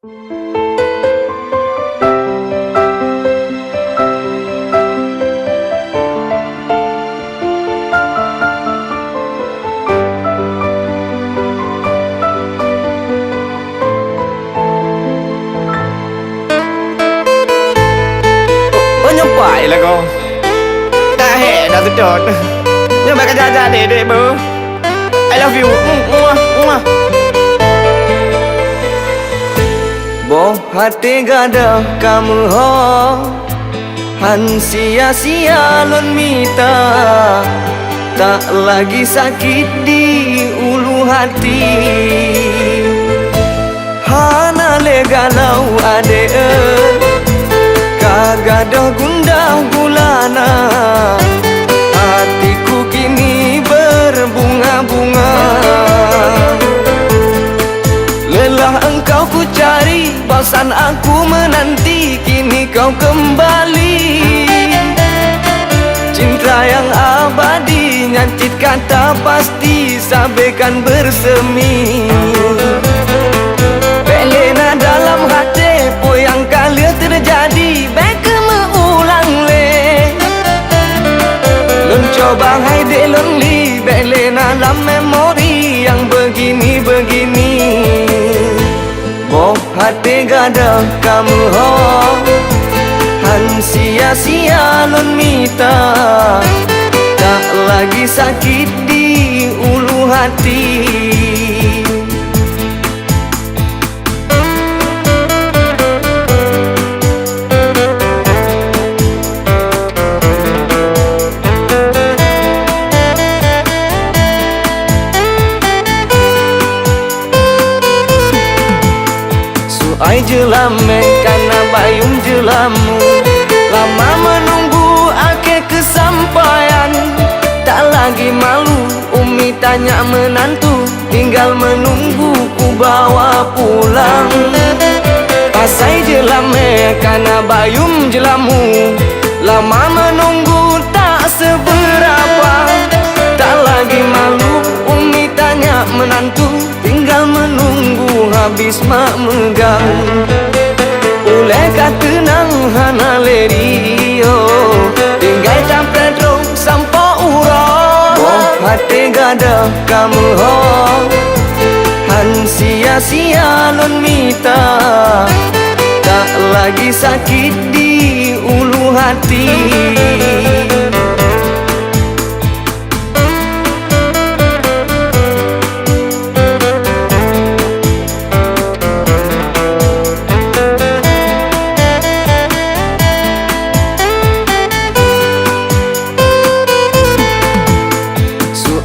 Phải là con đã hẹn đã trượt nhưng mà cái ra để bơ I love you Boh hati gada kamu ho Han sia-sia lon mita Tak lagi sakit di ulu hati Hana le galau ade Kagadah gundah gulana Hatiku kini berbunga-bunga Lelah engkau ku cari Bosan aku menanti Kini kau kembali Cinta yang abadi Nyancit kata pasti Sabekan bersemi Belena dalam hati Poyang kali terjadi Baik mengulang le Lun coba hai de lonely Belena dalam memori Yang begini-begini Boh hati gada kamu ho Han sia-sia lun mita Tak lagi sakit di ulu hati Ai jelame karena bayung jelamu Lama menunggu akhir kesampaian Tak lagi malu Umi tanya menantu Tinggal menunggu ku bawa pulang Pasai jelame karena bayung jelamu Lama menunggu tak seberapa Tak lagi malu Umi tanya menantu Tinggal menunggu habis mak megang Oleh kata nang hana lerio Tinggal tak pedro sampo urang Boh hati gada kamu ho Han sia-sia lon mita Tak lagi sakit di ulu hati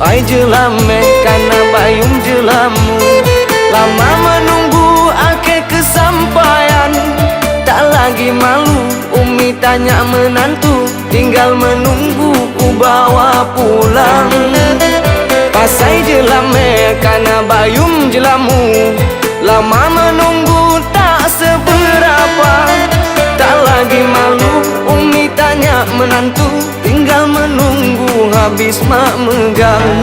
Ai jelame karena bayung jelamu Lama menunggu akhir kesampaian Tak lagi malu Umi tanya menantu Tinggal menunggu ku bawa pulang Pasai jelame karena bayung jelamu Lama menunggu tak seberapa Tak lagi malu Umi tanya menantu Tinggal menunggu habis mak megang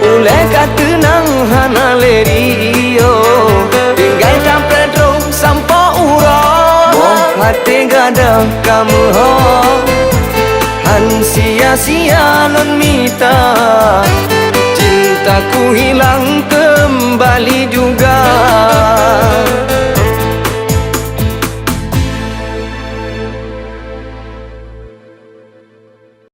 Oleh kata nang hana lerio Tinggal tak pedro sampo urang Boh hati gada kamu ho Han sia-sia lon mita Cintaku hilang